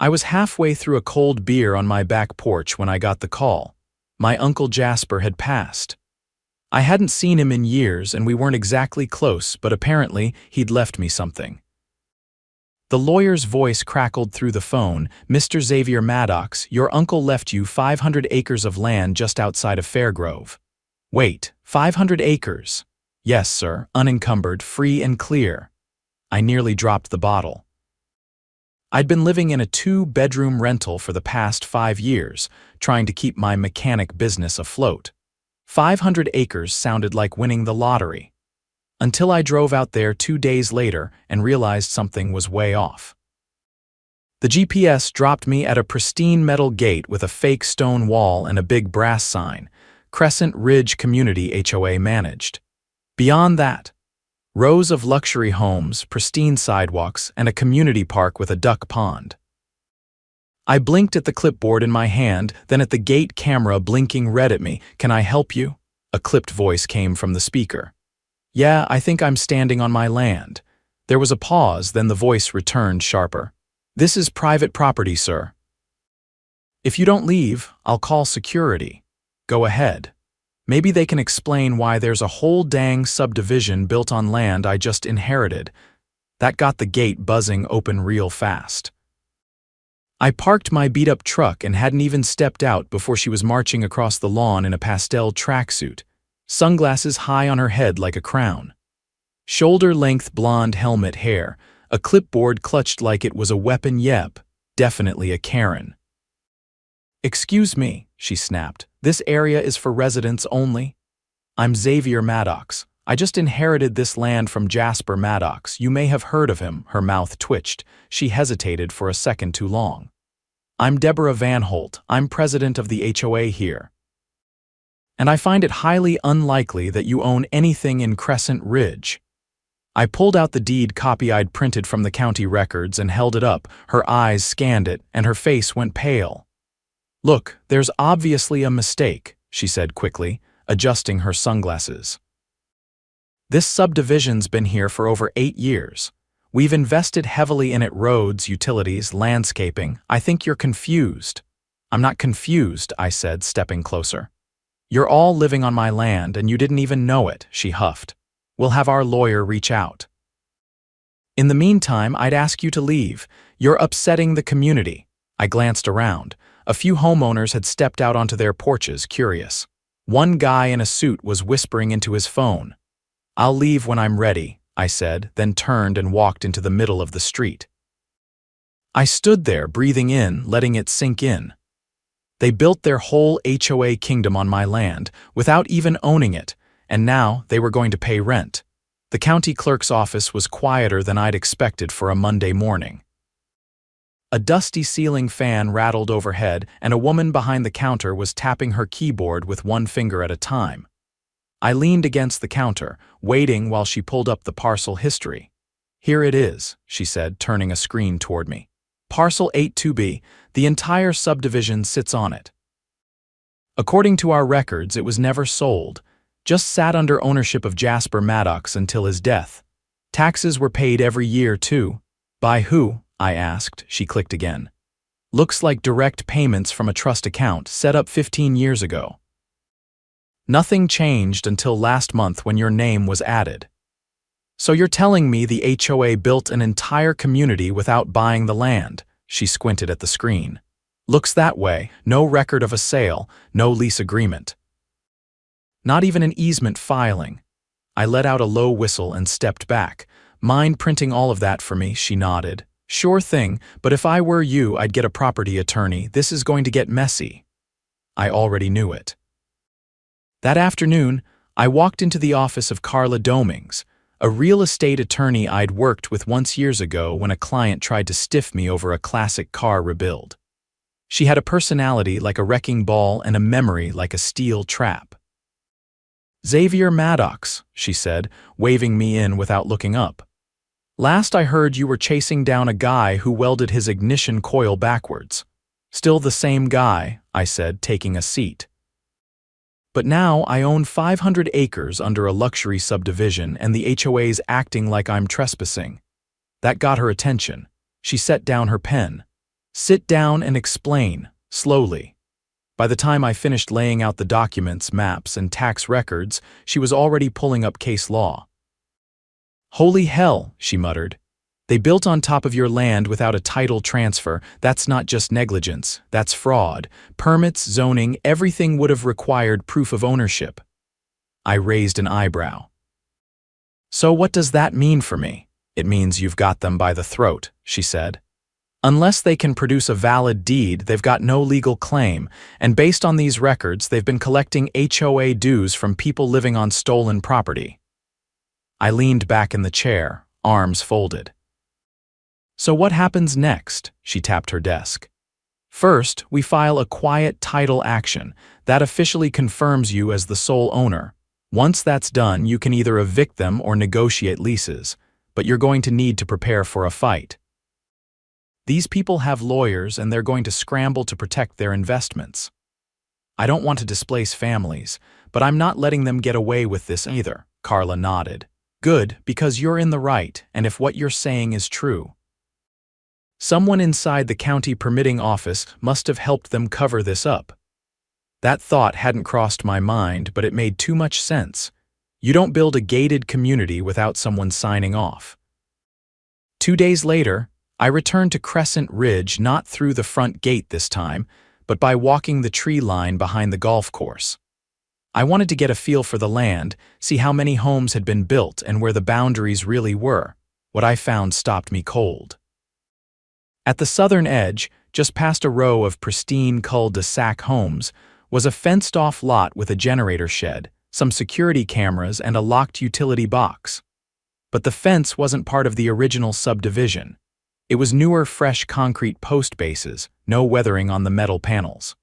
I was halfway through a cold beer on my back porch when I got the call. My Uncle Jasper had passed. I hadn't seen him in years and we weren't exactly close, but apparently he'd left me something. The lawyer's voice crackled through the phone. "Mr. Xavier Maddox, your uncle left you 500 acres of land just outside of Fairgrove." "Wait, 500 acres?" "Yes, sir, unencumbered, free and clear." I nearly dropped the bottle. I'd been living in a 2-bedroom rental for the past 5 years, trying to keep my mechanic business afloat. 500 acres sounded like winning the lottery. Until I drove out there 2 days later and realized something was way off. The GPS dropped me at a pristine metal gate with a fake stone wall and a big brass sign, Crescent Ridge Community HOA managed. Beyond that, rows of luxury homes, pristine sidewalks, and a community park with a duck pond. I blinked at the clipboard in my hand, then at the gate camera blinking red at me. "Can I help you?" A clipped voice came from the speaker. "Yeah, I think I'm standing on my land." There was a pause, then the voice returned sharper. "This is private property, sir. If you don't leave, I'll call security." "Go ahead. Maybe they can explain why there's a whole dang subdivision built on land I just inherited." That got the gate buzzing open real fast. I parked my beat-up truck and hadn't even stepped out before she was marching across the lawn in a pastel tracksuit, sunglasses high on her head like a crown. Shoulder-length blonde helmet hair, a clipboard clutched like it was a weapon. Yep, definitely a Karen. "Excuse me," she snapped. "This area is for residents only." "I'm Xavier Maddox. I just inherited this land from Jasper Maddox. You may have heard of him." Her mouth twitched. She hesitated for a second too long. "I'm Deborah Van Holt. I'm president of the HOA here. And I find it highly unlikely that you own anything in Crescent Ridge." I pulled out the deed copy I'd printed from the county records and held it up. Her eyes scanned it, and her face went pale. "Look, there's obviously a mistake," she said quickly, adjusting her sunglasses. "This subdivision's been here for over 8 years. We've invested heavily in it: roads, utilities, landscaping. I think you're confused." "I'm not confused," I said, stepping closer. "You're all living on my land and you didn't even know it," she huffed. "We'll have our lawyer reach out. In the meantime, I'd ask you to leave. You're upsetting the community." I glanced around. A few homeowners had stepped out onto their porches, curious. One guy in a suit was whispering into his phone. "I'll leave when I'm ready," I said, then turned and walked into the middle of the street. I stood there, breathing in, letting it sink in. They built their whole HOA kingdom on my land, without even owning it, and now they were going to pay rent. The county clerk's office was quieter than I'd expected for a Monday morning. A dusty ceiling fan rattled overhead, and a woman behind the counter was tapping her keyboard with one finger at a time. I leaned against the counter, waiting while she pulled up the parcel history. "Here it is," she said, turning a screen toward me. "Parcel 82B, the entire subdivision sits on it. According to our records, it was never sold, just sat under ownership of Jasper Maddox until his death. Taxes were paid every year, too." "By who?" I asked. She clicked again. "Looks like direct payments from a trust account set up 15 years ago. Nothing changed until last month when your name was added." "So you're telling me the HOA built an entire community without buying the land?" She squinted at the screen. "Looks that way. No record of a sale, no lease agreement. Not even an easement filing." I let out a low whistle and stepped back. "Mind printing all of that for me?" She nodded. "Sure thing, but if I were you, I'd get a property attorney. This is going to get messy." I already knew it. That afternoon, I walked into the office of Carla Domings, a real estate attorney I'd worked with once years ago when a client tried to stiff me over a classic car rebuild. She had a personality like a wrecking ball and a memory like a steel trap. "Xavier Maddox," she said, waving me in without looking up. "Last I heard you were chasing down a guy who welded his ignition coil backwards." "Still the same guy," I said, taking a seat. "But now I own 500 acres under a luxury subdivision and the HOA's acting like I'm trespassing." That got her attention. She set down her pen. Sit down and explain, slowly. By the time I finished laying out the documents, maps, and tax records, she was already pulling up case law. Holy hell, she muttered. They built on top of your land without a title transfer. That's not just negligence, that's fraud. Permits, zoning, everything would have required proof of ownership. I raised an eyebrow. So what does that mean for me? It means you've got them by the throat, she said. Unless they can produce a valid deed, they've got no legal claim, and based on these records, they've been collecting HOA dues from people living on stolen property. I leaned back in the chair, arms folded. So what happens next? She tapped her desk. First, we file a quiet title action that officially confirms you as the sole owner. Once that's done, you can either evict them or negotiate leases, but you're going to need to prepare for a fight. These people have lawyers and they're going to scramble to protect their investments. I don't want to displace families, but I'm not letting them get away with this either, Carla nodded. Good, because you're in the right, and if what you're saying is true. Someone inside the county permitting office must have helped them cover this up. That thought hadn't crossed my mind, but it made too much sense. You don't build a gated community without someone signing off. 2 days later, I returned to Crescent Ridge not through the front gate this time, but by walking the tree line behind the golf course. I wanted to get a feel for the land, see how many homes had been built and where the boundaries really were. What I found stopped me cold. At the southern edge, just past a row of pristine cul-de-sac homes, was a fenced-off lot with a generator shed, some security cameras, and a locked utility box. But the fence wasn't part of the original subdivision. It was newer, fresh concrete post bases, no weathering on the metal panels.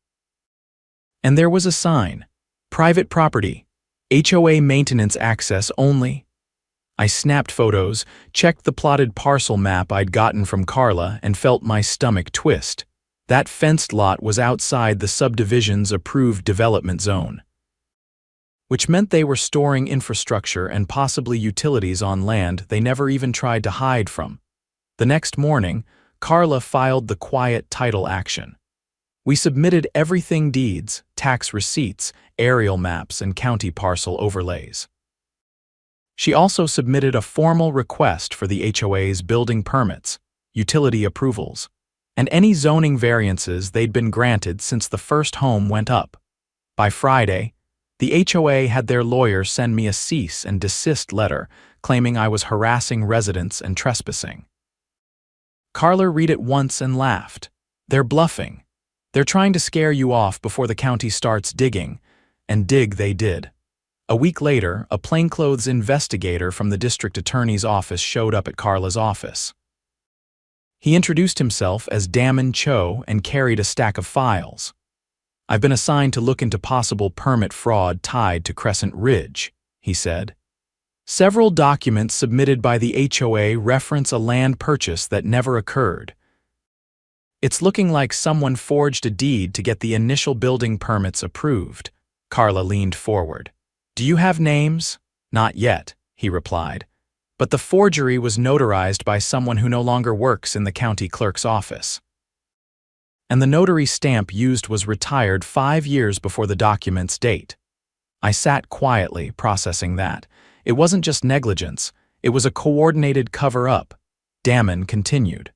And there was a sign, private property, HOA maintenance access only. I snapped photos, checked the plotted parcel map I'd gotten from Carla, and felt my stomach twist. That fenced lot was outside the subdivision's approved development zone, which meant they were storing infrastructure and possibly utilities on land they never even tried to hide from. The next morning, Carla filed the quiet title action. We submitted everything: deeds, tax receipts, aerial maps, and county parcel overlays. She also submitted a formal request for the HOA's building permits, utility approvals, and any zoning variances they'd been granted since the first home went up. By Friday, the HOA had their lawyer send me a cease and desist letter claiming I was harassing residents and trespassing. Carla read it once and laughed. They're bluffing. They're trying to scare you off before the county starts digging, and dig they did. A week later, a plainclothes investigator from the district attorney's office showed up at Carla's office. He introduced himself as Damon Cho and carried a stack of files. I've been assigned to look into possible permit fraud tied to Crescent Ridge, he said. Several documents submitted by the HOA reference a land purchase that never occurred. It's looking like someone forged a deed to get the initial building permits approved. Carla leaned forward. Do you have names? Not yet, he replied. But the forgery was notarized by someone who no longer works in the county clerk's office. And the notary stamp used was retired 5 years before the document's date. I sat quietly, processing that. It wasn't just negligence, it was a coordinated cover-up. Damon continued.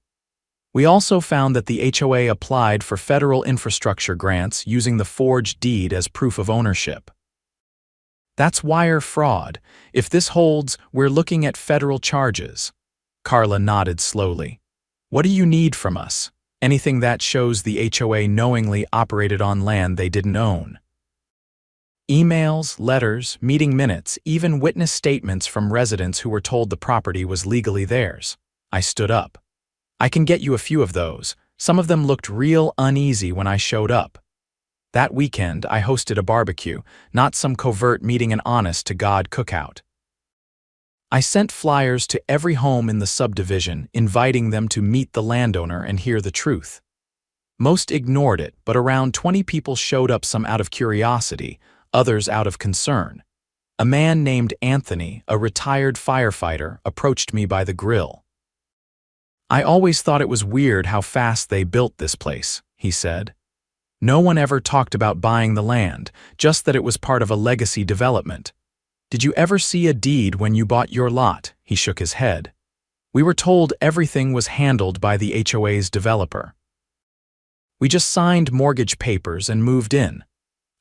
We also found that the HOA applied for federal infrastructure grants using the forged deed as proof of ownership. That's wire fraud. If this holds, we're looking at federal charges. Carla nodded slowly. What do you need from us? Anything that shows the HOA knowingly operated on land they didn't own. Emails, letters, meeting minutes, even witness statements from residents who were told the property was legally theirs. I stood up. I can get you a few of those. Some of them looked real uneasy when I showed up. That weekend, I hosted a barbecue, not some covert meeting, an honest-to-God cookout. I sent flyers to every home in the subdivision, inviting them to meet the landowner and hear the truth. Most ignored it, but around 20 people showed up, some out of curiosity, others out of concern. A man named Anthony, a retired firefighter, approached me by the grill. "I always thought it was weird how fast they built this place," he said. "No one ever talked about buying the land, just that it was part of a legacy development. Did you ever see a deed when you bought your lot?" He shook his head. "We were told everything was handled by the HOA's developer. We just signed mortgage papers and moved in."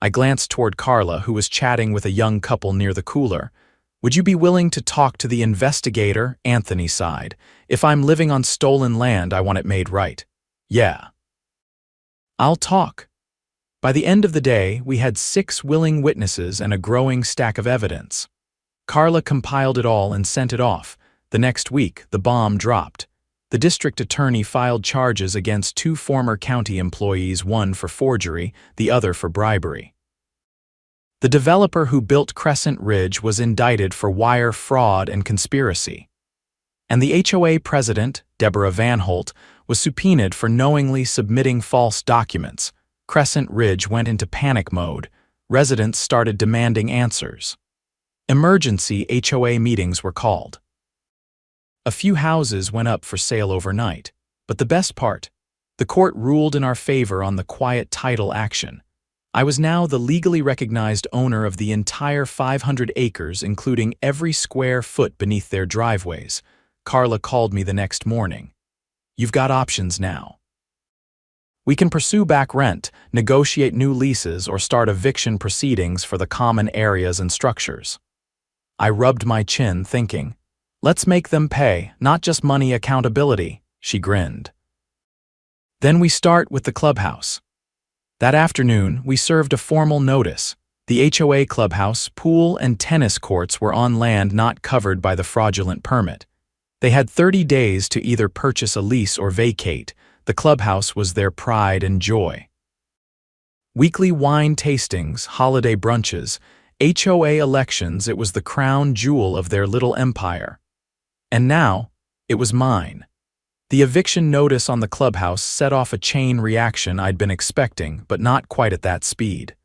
I glanced toward Carla, who was chatting with a young couple near the cooler. "Would you be willing to talk to the investigator?" Anthony sighed. "If I'm living on stolen land, I want it made right." "Yeah." "I'll talk." By the end of the day, we had 6 willing witnesses and a growing stack of evidence. Carla compiled it all and sent it off. The next week, the bomb dropped. The district attorney filed charges against 2 former county employees, one for forgery, the other for bribery. The developer who built Crescent Ridge was indicted for wire fraud and conspiracy. And the HOA president, Deborah Van Holt, was subpoenaed for knowingly submitting false documents. Crescent Ridge went into panic mode. Residents started demanding answers. Emergency HOA meetings were called. A few houses went up for sale overnight. But the best part, the court ruled in our favor on the quiet title action. I was now the legally recognized owner of the entire 500 acres, including every square foot beneath their driveways. Carla called me the next morning. "You've got options now. We can pursue back rent, negotiate new leases, or start eviction proceedings for the common areas and structures." I rubbed my chin, thinking, "Let's make them pay, not just money, accountability." She grinned. "Then we start with the clubhouse." That afternoon, we served a formal notice. The HOA clubhouse, pool, and tennis courts were on land not covered by the fraudulent permit. They had 30 days to either purchase a lease or vacate. The clubhouse was their pride and joy. Weekly wine tastings, holiday brunches, HOA elections, it was the crown jewel of their little empire. And now, it was mine. The eviction notice on the clubhouse set off a chain reaction I'd been expecting, but not quite at that speed.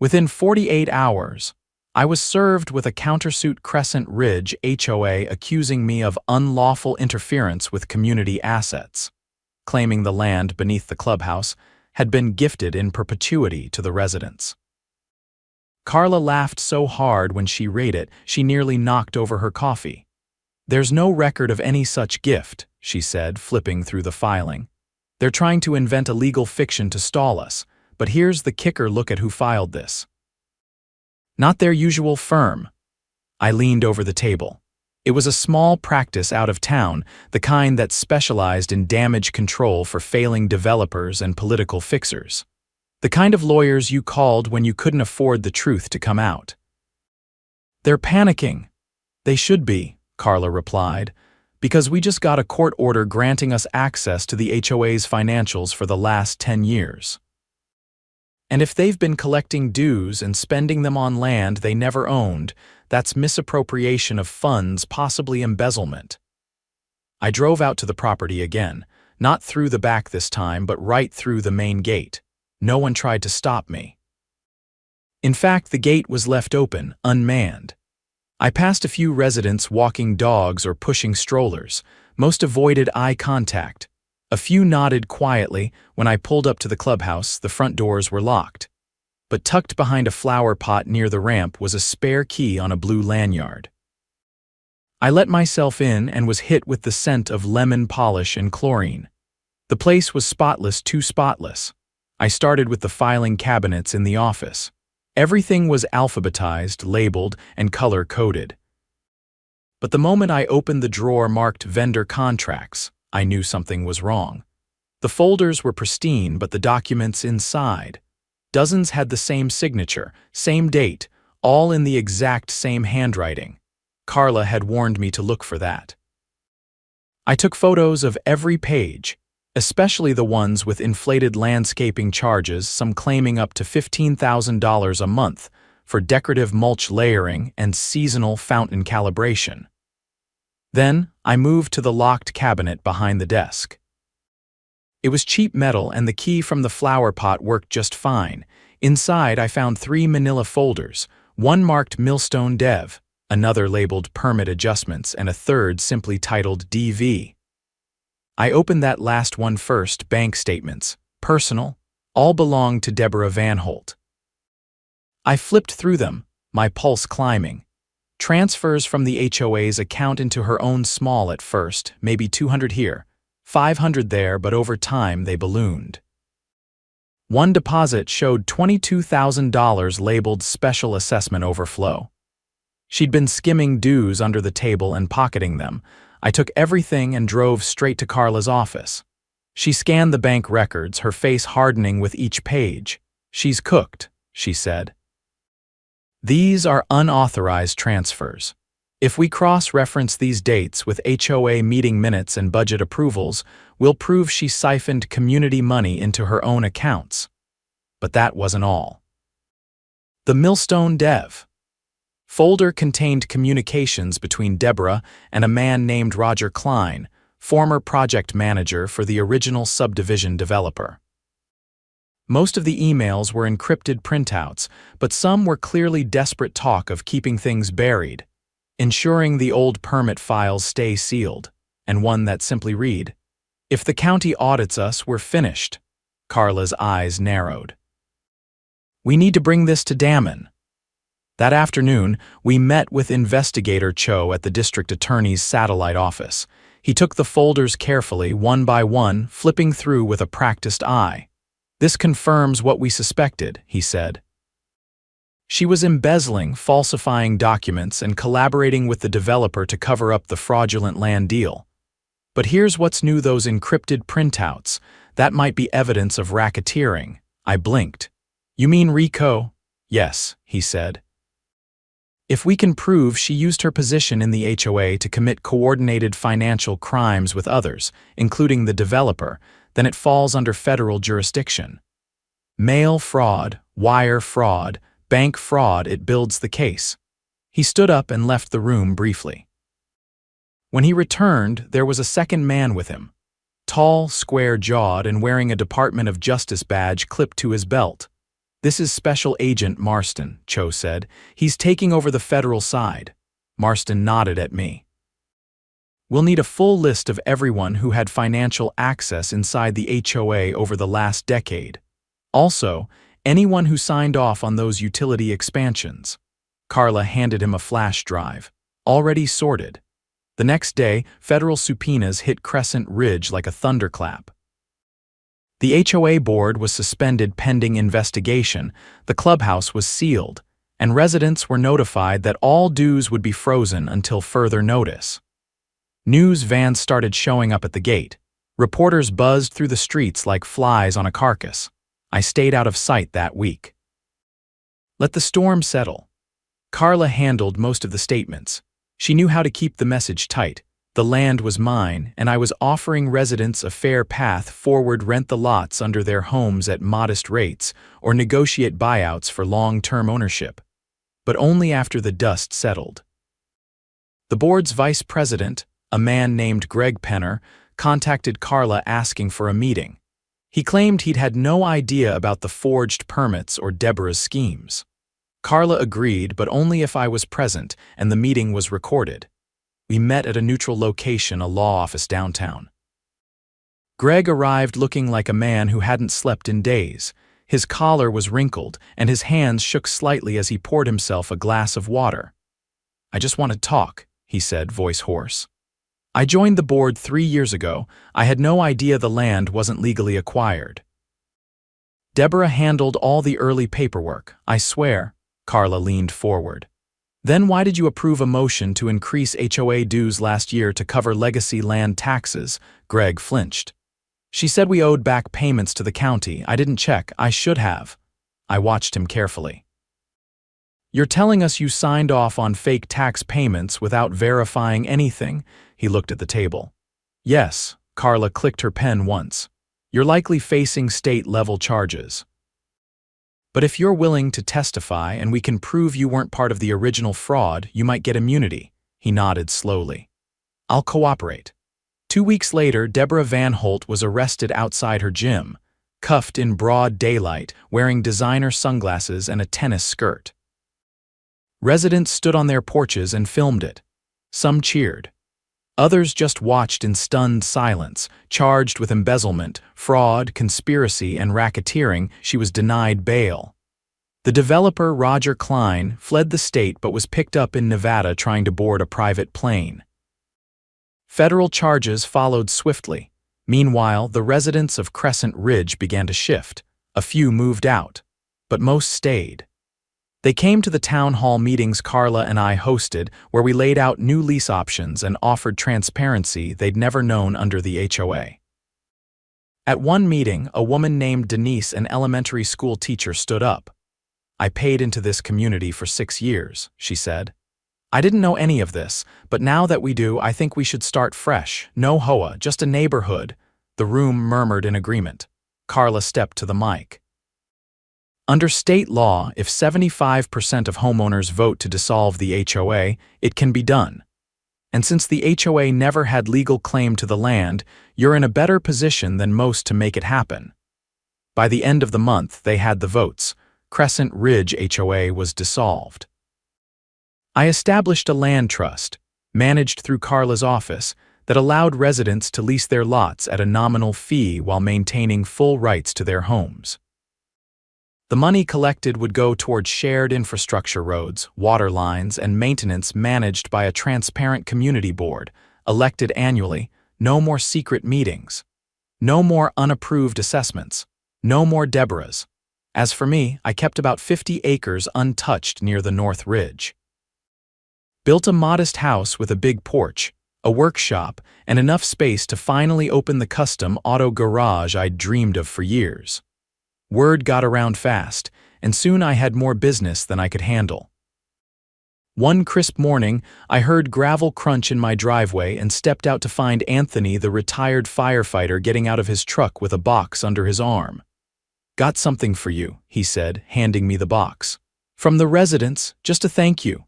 Within 48 hours, I was served with a countersuit Crescent Ridge HOA accusing me of unlawful interference with community assets, claiming the land beneath the clubhouse had been gifted in perpetuity to the residents. Carla laughed so hard when she read it, she nearly knocked over her coffee. "There's no record of any such gift," she said, flipping through the filing. "They're trying to invent a legal fiction to stall us, but here's the kicker: look at who filed this. Not their usual firm." I leaned over the table. It was a small practice out of town, the kind that specialized in damage control for failing developers and political fixers. The kind of lawyers you called when you couldn't afford the truth to come out. "They're panicking." "They should be," Carla replied, "because we just got a court order granting us access to the HOA's financials for the last 10 years. And if they've been collecting dues and spending them on land they never owned, that's misappropriation of funds, possibly embezzlement." I drove out to the property again, not through the back this time, but right through the main gate. No one tried to stop me. In fact, the gate was left open, unmanned. I passed a few residents walking dogs or pushing strollers. Most avoided eye contact. A few nodded quietly. When I pulled up to the clubhouse, the front doors were locked. But tucked behind a flower pot near the ramp was a spare key on a blue lanyard. I let myself in and was hit with the scent of lemon polish and chlorine. The place was spotless, too spotless. I started with the filing cabinets in the office. Everything was alphabetized, labeled, and color-coded. But the moment I opened the drawer marked vendor contracts, I knew something was wrong. The folders were pristine, but the documents inside. Dozens had the same signature, same date, all in the exact same handwriting. Carla had warned me to look for that. I took photos of every page, especially the ones with inflated landscaping charges, some claiming up to $15,000 a month for decorative mulch layering and seasonal fountain calibration. Then I moved to the locked cabinet behind the desk. It was cheap metal and the key from the flower pot worked just fine. Inside I found 3 manila folders, one marked Millstone Dev, another labeled Permit Adjustments, and a third simply titled DV. I opened that last one first, bank statements, personal, all belonged to Deborah Van Holt. I flipped through them, my pulse climbing. Transfers from the HOA's account into her own small at first, maybe 200 here, 500 there, but over time they ballooned. One deposit showed $22,000 labeled Special Assessment Overflow. She'd been skimming dues under the table and pocketing them. I took everything and drove straight to Carla's office. She scanned the bank records, her face hardening with each page. "She's cooked," she said. "These are unauthorized transfers. If we cross-reference these dates with HOA meeting minutes and budget approvals, we'll prove she siphoned community money into her own accounts." But that wasn't all. The Millstone Dev folder contained communications between Deborah and a man named Roger Klein, former project manager for the original Subdivision developer. Most of the emails were encrypted printouts, but some were clearly desperate talk of keeping things buried, ensuring the old permit files stay sealed, and one that simply read, "If the county audits us, we're finished." Carla's eyes narrowed. "We need to bring this to Damon." That afternoon, we met with Investigator Cho at the district attorney's satellite office. He took the folders carefully, one by one, flipping through with a practiced eye. "This confirms what we suspected," he said. She was embezzling, falsifying documents, and collaborating with the developer to cover up the fraudulent land deal. But here's what's new: those encrypted printouts. That might be evidence of racketeering. I blinked. "You mean RICO?" "Yes," he said. "If we can prove she used her position in the HOA to commit coordinated financial crimes with others, including the developer, then it falls under federal jurisdiction. Mail fraud, wire fraud, bank fraud, it builds the case." He stood up and left the room briefly. When he returned, there was a second man with him. Tall, square-jawed, and wearing a Department of Justice badge clipped to his belt. "This is Special Agent Marston," Cho said. "He's taking over the federal side." Marston nodded at me. "We'll need a full list of everyone who had financial access inside the HOA over the last decade. Also, anyone who signed off on those utility expansions." Carla handed him a flash drive. "Already sorted." The next day, federal subpoenas hit Crescent Ridge like a thunderclap. The HOA board was suspended pending investigation, the clubhouse was sealed, and residents were notified that all dues would be frozen until further notice. News vans started showing up at the gate. Reporters buzzed through the streets like flies on a carcass. I stayed out of sight that week. Let the storm settle. Carla handled most of the statements. She knew how to keep the message tight. The land was mine, and I was offering residents a fair path forward: rent the lots under their homes at modest rates or negotiate buyouts for long-term ownership. But only after the dust settled. The board's vice president, a man named Greg Penner, contacted Carla asking for a meeting. He claimed he'd had no idea about the forged permits or Deborah's schemes. Carla agreed, but only if I was present, and the meeting was recorded. We met at a neutral location, a law office downtown. Greg arrived looking like a man who hadn't slept in days. His collar was wrinkled, and his hands shook slightly as he poured himself a glass of water. "I just want to talk," he said, voice hoarse. "I joined the board 3 years ago. I had no idea the land wasn't legally acquired." "Deborah handled all the early paperwork, I swear." Carla leaned forward. "Then why did you approve a motion to increase HOA dues last year to cover legacy land taxes?" Greg flinched. "She said we owed back payments to the county. I didn't check. I should have." I watched him carefully. "You're telling us you signed off on fake tax payments without verifying anything?" He looked at the table. "Yes." Carla clicked her pen once. "You're likely facing state-level charges. But if you're willing to testify and we can prove you weren't part of the original fraud, you might get immunity." He nodded slowly. "I'll cooperate." 2 weeks later, Deborah Van Holt was arrested outside her gym, cuffed in broad daylight, wearing designer sunglasses and a tennis skirt. Residents stood on their porches and filmed it. Some cheered. Others just watched in stunned silence. Charged with embezzlement, fraud, conspiracy, and racketeering, she was denied bail. The developer, Roger Klein, fled the state but was picked up in Nevada trying to board a private plane. Federal charges followed swiftly. Meanwhile, the residents of Crescent Ridge began to shift. A few moved out, but most stayed. They came to the town hall meetings Carla and I hosted, where we laid out new lease options and offered transparency they'd never known under the HOA. At one meeting, a woman named Denise, an elementary school teacher, stood up. "I paid into this community for 6 years," she said. "I didn't know any of this, but now that we do, I think we should start fresh. No HOA, just a neighborhood." The room murmured in agreement. Carla stepped to the mic. "Under state law, if 75% of homeowners vote to dissolve the HOA, it can be done. And since the HOA never had legal claim to the land, you're in a better position than most to make it happen." By the end of the month, they had the votes. Crescent Ridge HOA was dissolved. I established a land trust, managed through Carla's office, that allowed residents to lease their lots at a nominal fee while maintaining full rights to their homes. The money collected would go towards shared infrastructure, roads, water lines, and maintenance managed by a transparent community board, elected annually. No more secret meetings. No more unapproved assessments. No more Deborahs. As for me, I kept about 50 acres untouched near the North Ridge. Built a modest house with a big porch, a workshop, and enough space to finally open the custom auto garage I'd dreamed of for years. Word got around fast, and soon I had more business than I could handle. One crisp morning, I heard gravel crunch in my driveway and stepped out to find Anthony, the retired firefighter, getting out of his truck with a box under his arm. "Got something for you," he said, handing me the box. "From the residents, just a thank you."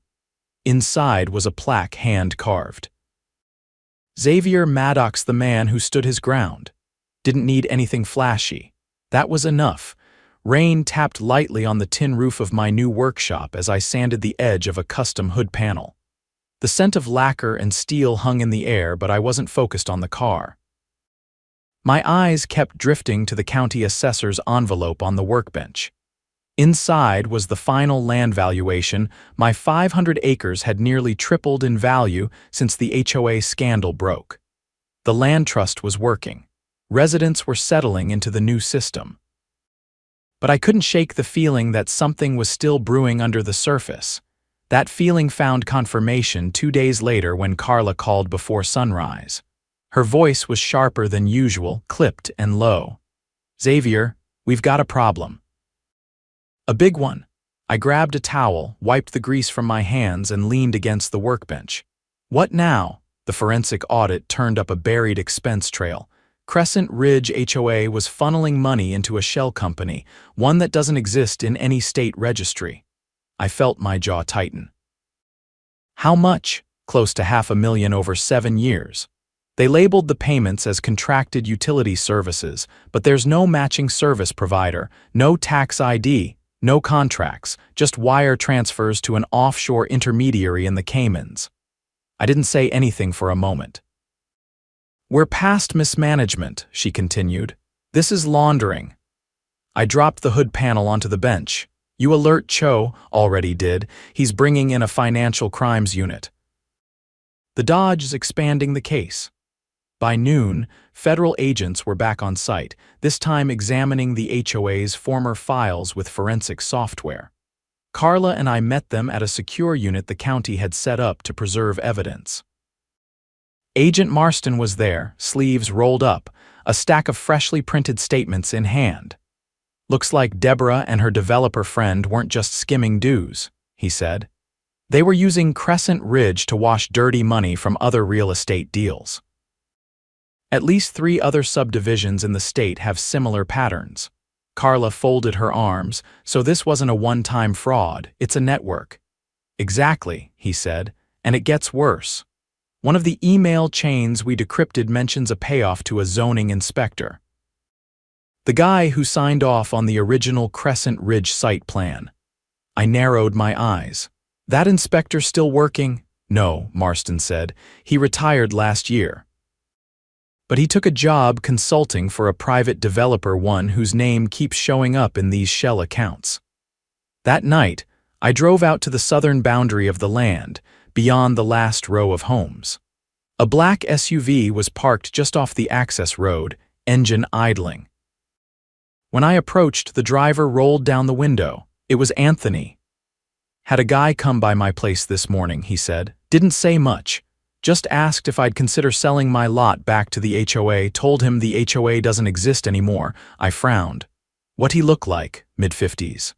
Inside was a plaque hand-carved. Xavier Maddox, the man who stood his ground. Didn't need anything flashy. That was enough. Rain tapped lightly on the tin roof of my new workshop as I sanded the edge of a custom hood panel. The scent of lacquer and steel hung in the air, but I wasn't focused on the car. My eyes kept drifting to the county assessor's envelope on the workbench. Inside was the final land valuation. My 500 acres had nearly tripled in value since the HOA scandal broke. The land trust was working. Residents were settling into the new system. But I couldn't shake the feeling that something was still brewing under the surface. That feeling found confirmation 2 days later when Carla called before sunrise. Her voice was sharper than usual, clipped and low. "Xavier, we've got a problem." "A big one." I grabbed a towel, wiped the grease from my hands, and leaned against the workbench. "What now?" The forensic audit turned up a buried expense trail. Crescent Ridge HOA was funneling money into a shell company, one that doesn't exist in any state registry. I felt my jaw tighten. "How much?" "Close to $500,000 over 7 years. They labeled the payments as contracted utility services, but there's no matching service provider, no tax ID, no contracts, just wire transfers to an offshore intermediary in the Caymans." I didn't say anything for a moment. "We're past mismanagement," she continued. "This is laundering." I dropped the hood panel onto the bench. "You alert Cho." "Already did. He's bringing in a financial crimes unit." The Dodge is expanding the case. By noon, federal agents were back on site, this time examining the HOA's former files with forensic software. Carla and I met them at a secure unit the county had set up to preserve evidence. Agent Marston was there, sleeves rolled up, a stack of freshly printed statements in hand. "Looks like Deborah and her developer friend weren't just skimming dues," he said. "They were using Crescent Ridge to wash dirty money from other real estate deals. At least 3 other subdivisions in the state have similar patterns." Carla folded her arms. "So this wasn't a one-time fraud, it's a network." "Exactly," he said, "and it gets worse. One of the email chains we decrypted mentions a payoff to a zoning inspector. The guy who signed off on the original Crescent Ridge site plan." I narrowed my eyes. "That inspector still working?" No, Marston said. He retired last year. But he took a job consulting for a private developer, one whose name keeps showing up in these shell accounts. That night, I drove out to the southern boundary of the land, beyond the last row of homes. A black SUV was parked just off the access road, engine idling. When I approached, the driver rolled down the window. It was Anthony. Had a guy come by my place this morning, he said. Didn't say much. Just asked if I'd consider selling my lot back to the HOA, told him the HOA doesn't exist anymore. I frowned. What'd he look like? Mid-50s.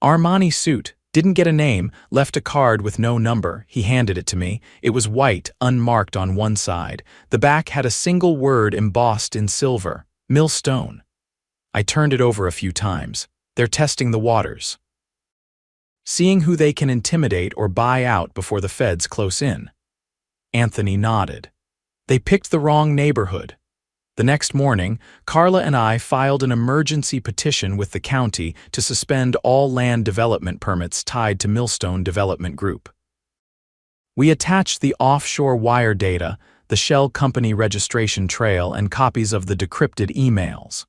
Armani suit, didn't get a name, left a card with no number. He handed it to me. It was white, unmarked on one side. The back had a single word embossed in silver. Millstone. I turned it over a few times. They're testing the waters. Seeing who they can intimidate or buy out before the feds close in. Anthony nodded. They picked the wrong neighborhood. The next morning, Carla and I filed an emergency petition with the county to suspend all land development permits tied to Millstone Development Group. We attached the offshore wire data, the shell company registration trail, and copies of the decrypted emails.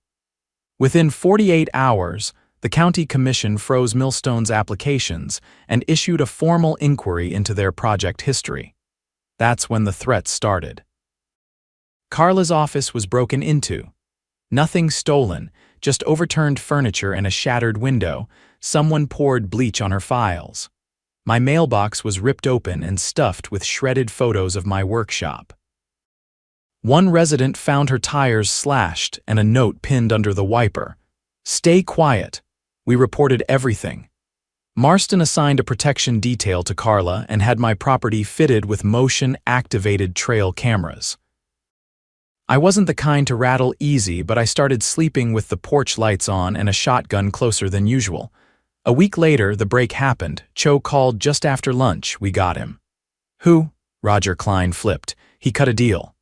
Within 48 hours, the county commission froze Millstone's applications and issued a formal inquiry into their project history. That's when the threats started. Carla's office was broken into. Nothing stolen, just overturned furniture and a shattered window. Someone poured bleach on her files. My mailbox was ripped open and stuffed with shredded photos of my workshop. One resident found her tires slashed and a note pinned under the wiper. Stay quiet. We reported everything. Marston assigned a protection detail to Carla and had my property fitted with motion-activated trail cameras. I wasn't the kind to rattle easy, but I started sleeping with the porch lights on and a shotgun closer than usual. A week later, the break happened. Cho called just after lunch. We got him. Who? Roger Klein flipped. He cut a deal.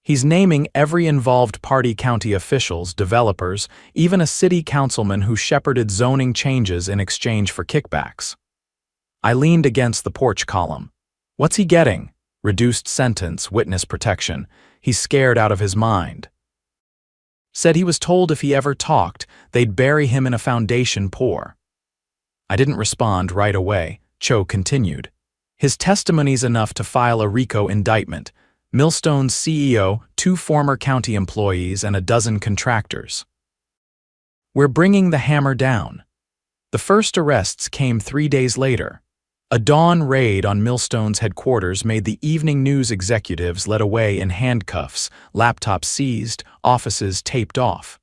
He's naming every involved party, county officials, developers, even a city councilman who shepherded zoning changes in exchange for kickbacks. I leaned against the porch column. What's he getting? Reduced sentence, witness protection. He's scared out of his mind. Said he was told if he ever talked, they'd bury him in a foundation pour. I didn't respond right away. Cho continued. His testimony's enough to file a RICO indictment. Millstone's CEO, 2 former county employees, and a dozen contractors. We're bringing the hammer down. The first arrests came 3 days later. A dawn raid on Millstone's headquarters made the evening news executives led away in handcuffs, laptops seized, offices taped off.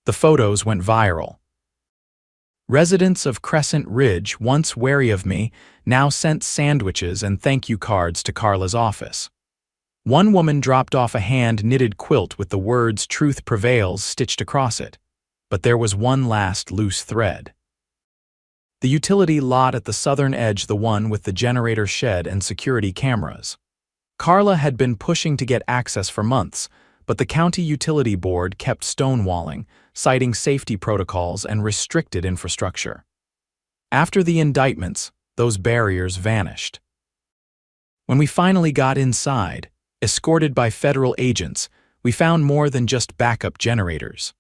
The photos went viral. Residents of Crescent Ridge, once wary of me, now sent sandwiches and thank you cards to Carla's office. One woman dropped off a hand-knitted quilt with the words "Truth Prevails" stitched across it. But there was one last loose thread. The utility lot at the southern edge, the one with the generator shed and security cameras. Carla had been pushing to get access for months, but the county utility board kept stonewalling, citing safety protocols and restricted infrastructure. After the indictments, those barriers vanished. When we finally got inside, escorted by federal agents, we found more than just backup generators.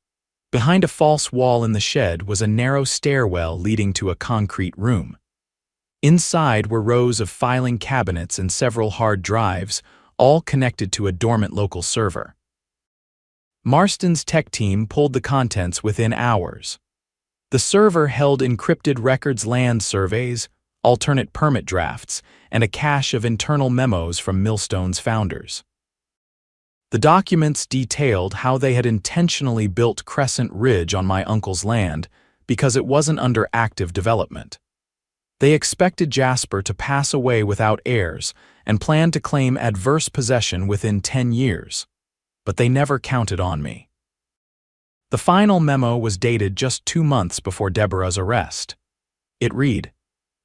Behind a false wall in the shed was a narrow stairwell leading to a concrete room. Inside were rows of filing cabinets and several hard drives, all connected to a dormant local server. Marston's tech team pulled the contents within hours. The server held encrypted records, land surveys, alternate permit drafts, and a cache of internal memos from Millstone's founders. The documents detailed how they had intentionally built Crescent Ridge on my uncle's land because it wasn't under active development. They expected Jasper to pass away without heirs and planned to claim adverse possession within 10 years, but they never counted on me. The final memo was dated just 2 months before Deborah's arrest. It read,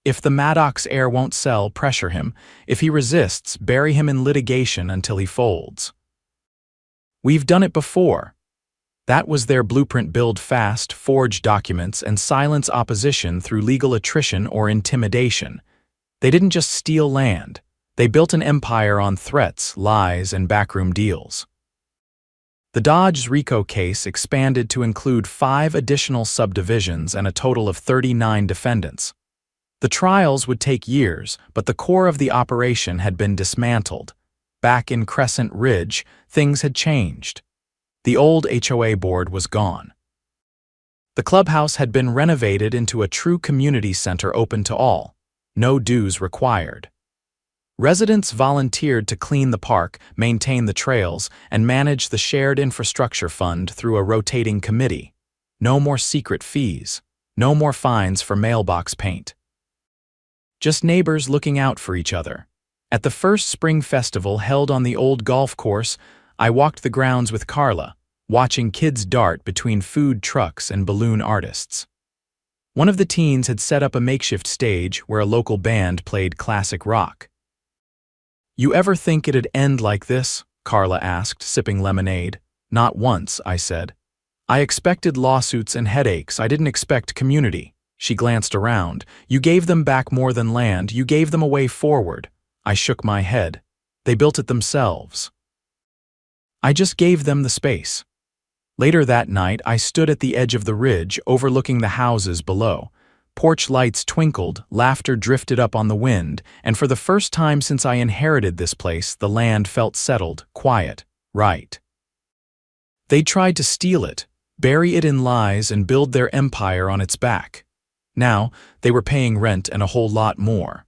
"If the Maddox heir won't sell, pressure him. If he resists, bury him in litigation until he folds." We've done it before. That was their blueprint: build fast, forge documents, and silence opposition through legal attrition or intimidation. They didn't just steal land. They built an empire on threats, lies, and backroom deals. The Dodge's RICO case expanded to include 5 additional subdivisions and a total of 39 defendants. The trials would take years, but the core of the operation had been dismantled. Back in Crescent Ridge, things had changed. The old HOA board was gone. The clubhouse had been renovated into a true community center open to all. No dues required. Residents volunteered to clean the park, maintain the trails, and manage the shared infrastructure fund through a rotating committee. No more secret fees. No more fines for mailbox paint. Just neighbors looking out for each other. At the first spring festival held on the old golf course, I walked the grounds with Carla, watching kids dart between food trucks and balloon artists. One of the teens had set up a makeshift stage where a local band played classic rock. "You ever think it'd end like this?" Carla asked, sipping lemonade. "Not once," I said. "I expected lawsuits and headaches. I didn't expect community." She glanced around. "You gave them back more than land. You gave them a way forward." I shook my head. "They built it themselves." "I just gave them the space." Later that night, I stood at the edge of the ridge, overlooking the houses below. Porch lights twinkled, laughter drifted up on the wind, and for the first time since I inherited this place, the land felt settled, quiet, right. They tried to steal it, bury it in lies, and build their empire on its back. Now, they were paying rent and a whole lot more.